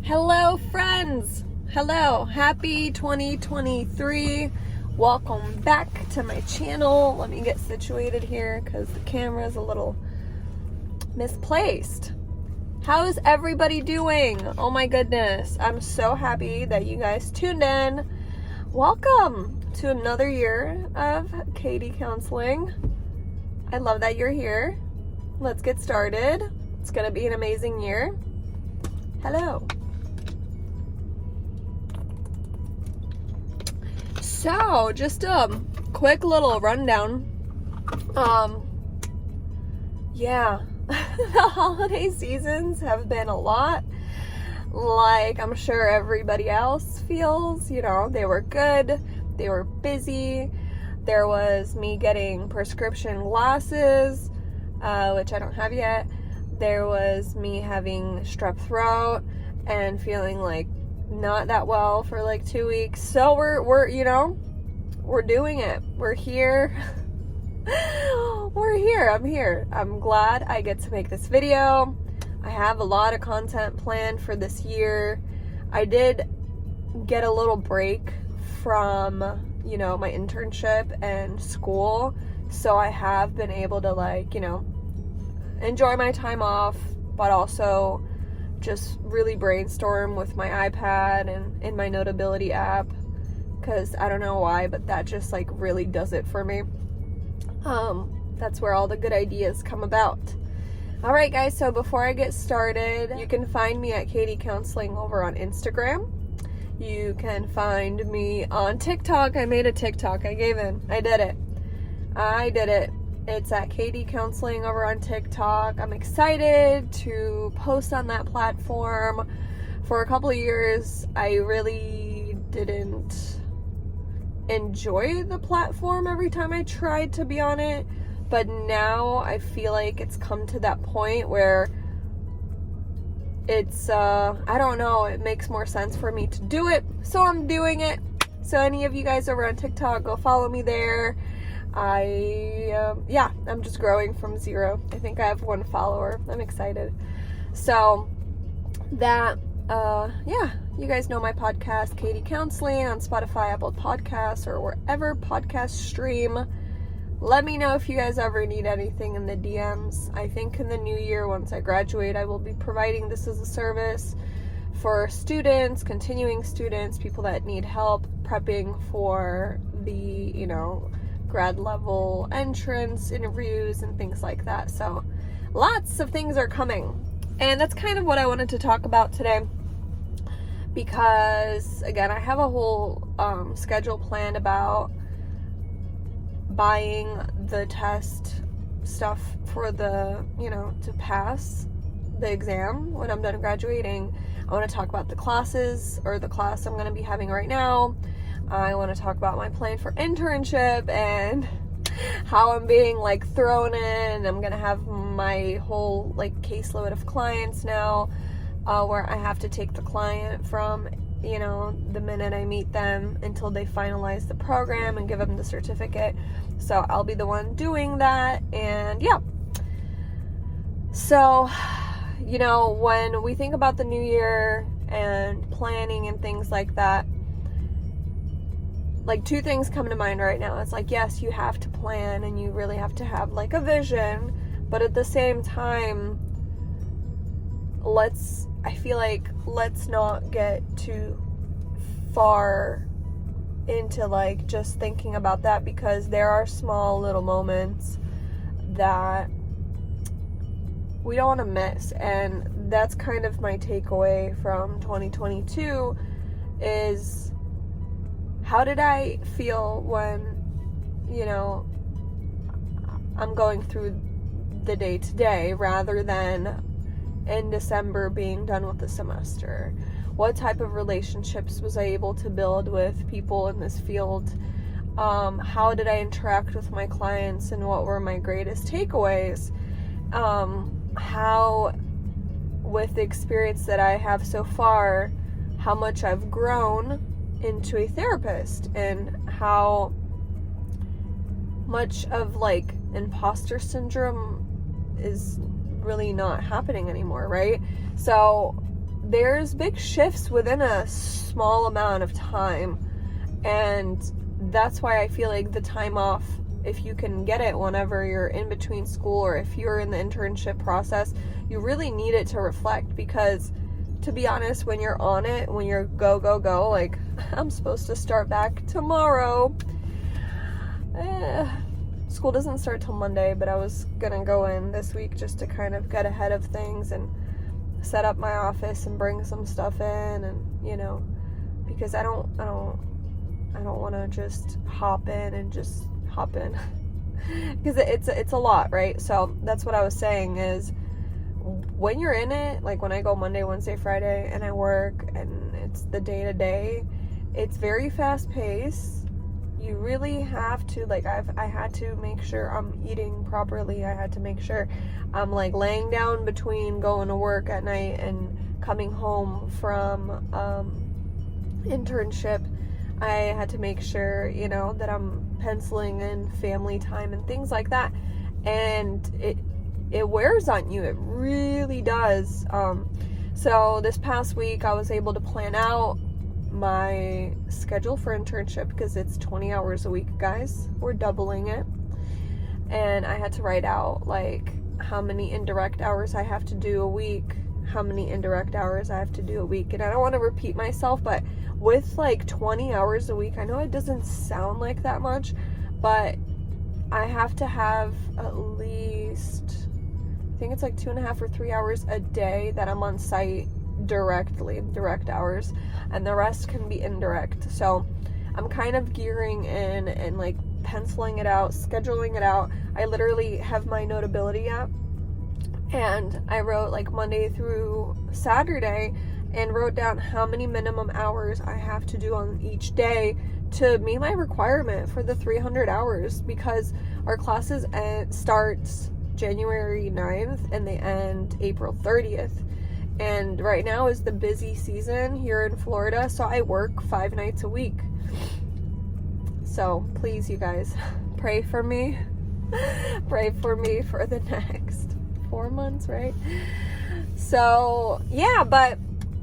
Hello, friends. Hello. Happy 2023. Welcome back to my channel. Let me get situated here because the camera is a little misplaced. How's everybody doing? Oh my goodness. I'm so happy that you guys tuned in. Welcome to another year of Katie Counseling. I love that you're here. Let's get started. It's going to be an amazing year. Hello. So, just a quick little rundown. The holiday seasons have been a lot like I'm sure everybody else feels. You know, they were good, they were busy. There was me getting prescription glasses, which I don't have yet. There was me having strep throat and feeling like not that well for like 2 weeks. So we're doing it. We're here. We're here. I'm here. I'm glad I get to make this video. I have a lot of content planned for this year. I did get a little break from, my internship and school. So I have been able to enjoy my time off, but also just really brainstorm with my iPad and in my Notability app, because I don't know why, but that just really does it for me. That's where all the good ideas come about. All right, guys, so before I get started, you can find me at Katie Counseling over on Instagram. You can find me on TikTok. I made a TikTok. I gave in. I did it. It's at Katie Counseling over on TikTok. I'm excited to post on that platform. For a couple of years, I really didn't enjoy the platform every time I tried to be on it. But now I feel like it's come to that point where it's, it makes more sense for me to do it. So I'm doing it. So any of you guys over on TikTok, go follow me there. I'm just growing from zero. I think I have 1 follower. I'm excited. So that, you guys know my podcast, Katie Counseling, on Spotify, Apple Podcasts, or wherever podcasts stream. Let me know if you guys ever need anything in the DMs. I think in the new year, once I graduate, I will be providing this as a service for students, continuing students, people that need help prepping for the, grad level entrance interviews and things like that. So lots of things are coming, and that's kind of what I wanted to talk about today, because again, I have a whole schedule planned about buying the test stuff for the to pass the exam when I'm done graduating. I want to talk about the classes, or the class I'm going to be having right now. I want to talk about my plan for internship and how I'm being thrown in. I'm going to have my whole caseload of clients now, where I have to take the client from, the minute I meet them until they finalize the program and give them the certificate. So I'll be the one doing that. And yeah. So, when we think about the new year and planning and things like that, 2 things come to mind right now. It's yes, you have to plan and you really have to have a vision, but at the same time, let's not get too far into just thinking about that, because there are small little moments that we don't want to miss. And that's kind of my takeaway from 2022 is, how did I feel when, I'm going through the day-to-day rather than in December being done with the semester? What type of relationships was I able to build with people in this field? How did I interact with my clients, and what were my greatest takeaways? How, with the experience that I have so far, how much I've grown into a therapist, and how much of imposter syndrome is really not happening anymore, right? So there's big shifts within a small amount of time, and that's why I feel like the time off, if you can get it whenever you're in between school or if you're in the internship process, you really need it to reflect, because to be honest, when you're on it, when you're go, like I'm supposed to start back tomorrow. School doesn't start till Monday, but I was gonna go in this week just to kind of get ahead of things and set up my office and bring some stuff in, and you know, because I don't want to just hop in because it's a lot, right? So that's what I was saying is, when you're in it, like when I go Monday, Wednesday, Friday and I work and it's the day-to-day, it's very fast paced. You really have to, like, I had to make sure I'm eating properly. I had to make sure I'm like laying down between going to work at night and coming home from internship. I had to make sure, you know, that I'm penciling in family time and things like that. And it wears on you. It really does. So this past week I was able to plan out my schedule for internship, because it's 20 hours a week, guys. We're doubling it. And I had to write out like how many indirect hours I have to do a week, how many indirect hours I have to do a week. And I don't want to repeat myself, but with like 20 hours a week, I know it doesn't sound like that much, but I have to have at least, I think it's like 2.5 or 3 hours a day that I'm on site direct hours, and the rest can be indirect. So I'm kind of gearing in and like penciling it out, scheduling it out. I literally have my Notability app, and I wrote like Monday through Saturday and wrote down how many minimum hours I have to do on each day to meet my requirement for the 300 hours, because our classes starts January 9th and they end April 30th. And right now is the busy season here in Florida, so I work 5 nights a week. So please, you guys, pray for me. Pray for me for the next 4 months, right? So yeah, but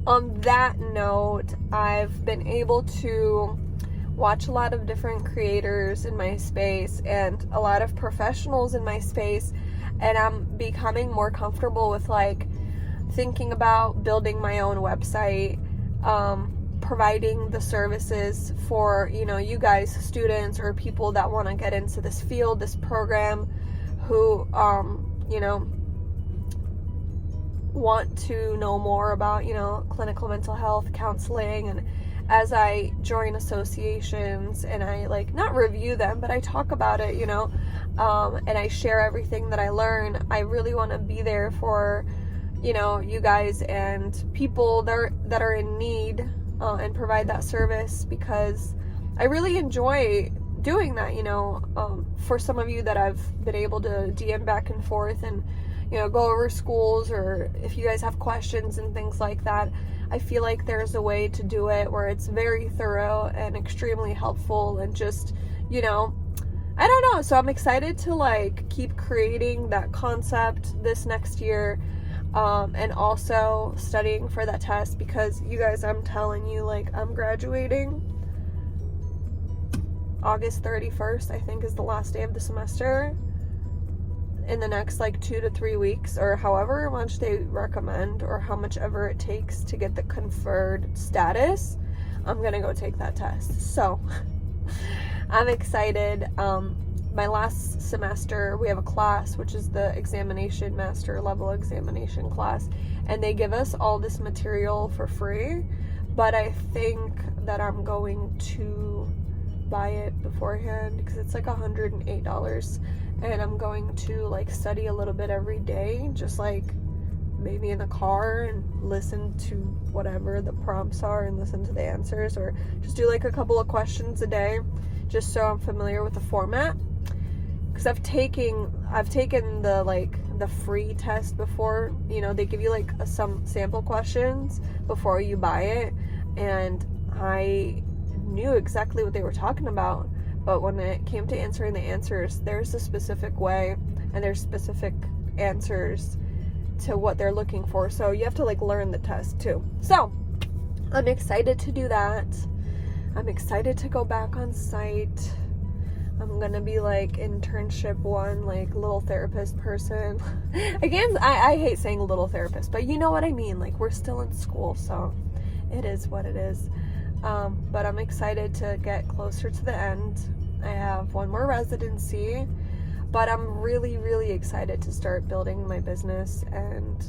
on that note, I've been able to watch a lot of different creators in my space and a lot of professionals in my space, and I'm becoming more comfortable with like thinking about building my own website, providing the services for, you know, you guys, students or people that want to get into this field, this program, who, you know, want to know more about, you know, clinical mental health counseling. And as I join associations and I like not review them, but I talk about it, you know, and I share everything that I learn, I really want to be there for, you know, you guys and people that are in need, and provide that service, because I really enjoy doing that, you know. For some of you that I've been able to DM back and forth and, you know, go over schools, or if you guys have questions and things like that, I feel like there's a way to do it where it's very thorough and extremely helpful and just, you know, I don't know. So I'm excited to like keep creating that concept this next year. And also studying for that test, because you guys, I'm telling you, like, I'm graduating August 31st, I think is the last day of the semester, in the next like 2 to 3 weeks, or however much they recommend, or how much ever it takes to get the conferred status. I'm gonna go take that test. So I'm excited. My last semester, we have a class, which is the examination, master level examination class, and they give us all this material for free, but I think that I'm going to buy it beforehand, because it's like $108, and I'm going to like study a little bit every day, just like maybe in the car, and listen to whatever the prompts are and listen to the answers, or just do like a couple of questions a day, just so I'm familiar with the format. Because I've taken the free test before, you know, they give you like some sample questions before you buy it, and I knew exactly what they were talking about, but when it came to answering the answers, there's a specific way and there's specific answers to what they're looking for. So you have to like learn the test too. So I'm excited to do that. I'm excited to go back on site. I'm gonna be like internship one, like little therapist person. I hate saying little therapist, but you know what I mean. Like, we're still in school, so it is what it is. But I'm excited to get closer to the end. I have one more residency, but I'm really, really excited to start building my business and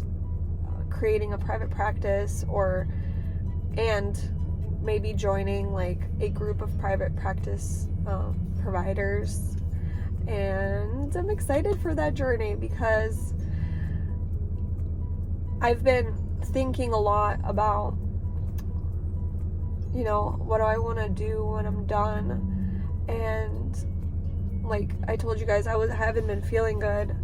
creating a private practice, and maybe joining like a group of private practice providers. And I'm excited for that journey because I've been thinking a lot about, what do I want to do when I'm done. And like I told you guys, I haven't been feeling good,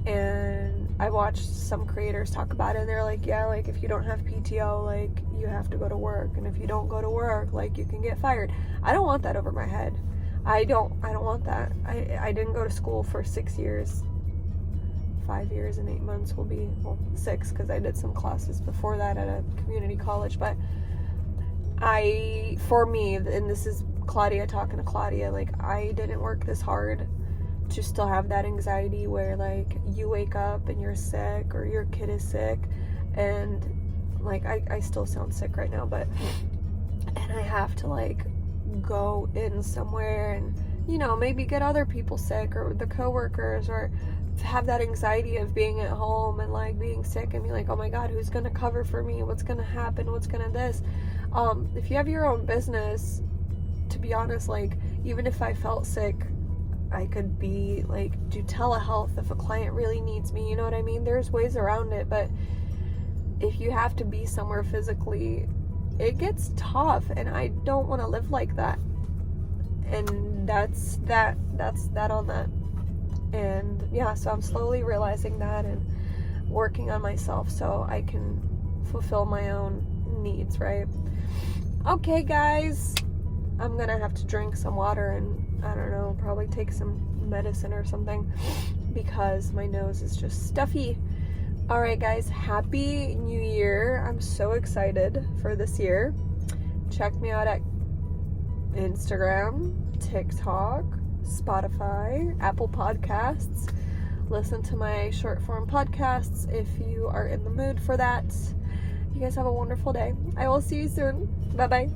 and I watched some creators talk about it, and they're like, yeah, like if you don't have PTO, like you have to go to work, and if you don't go to work, like you can get fired. I don't want that over my head. I don't want that. I didn't go to school for 6 years. 5 years and 8 months will be, 6, because I did some classes before that at a community college. But for me, and this is Claudia talking to Claudia, like I didn't work this hard to still have that anxiety where like you wake up and you're sick, or your kid is sick, and like I still sound sick right now, and I have to like go in somewhere and maybe get other people sick, or the coworkers, or have that anxiety of being at home and like being sick and be like, oh my god, who's gonna cover for me, what's gonna happen, what's gonna this. If you have your own business, to be honest, like even if I felt sick, I could be like do telehealth if a client really needs me, you know what I mean? There's ways around it. But if you have to be somewhere physically, it gets tough, and I don't want to live like that. And that's that on that. And yeah, so I'm slowly realizing that and working on myself so I can fulfill my own needs, right? Okay, guys, I'm gonna have to drink some water and I don't know, probably take some medicine or something because my nose is just stuffy. All right, guys, happy new year. I'm so excited for this year. Check me out at Instagram, TikTok, Spotify, Apple Podcasts. Listen to my short form podcasts if you are in the mood for that. You guys have a wonderful day. I will see you soon. Bye-bye.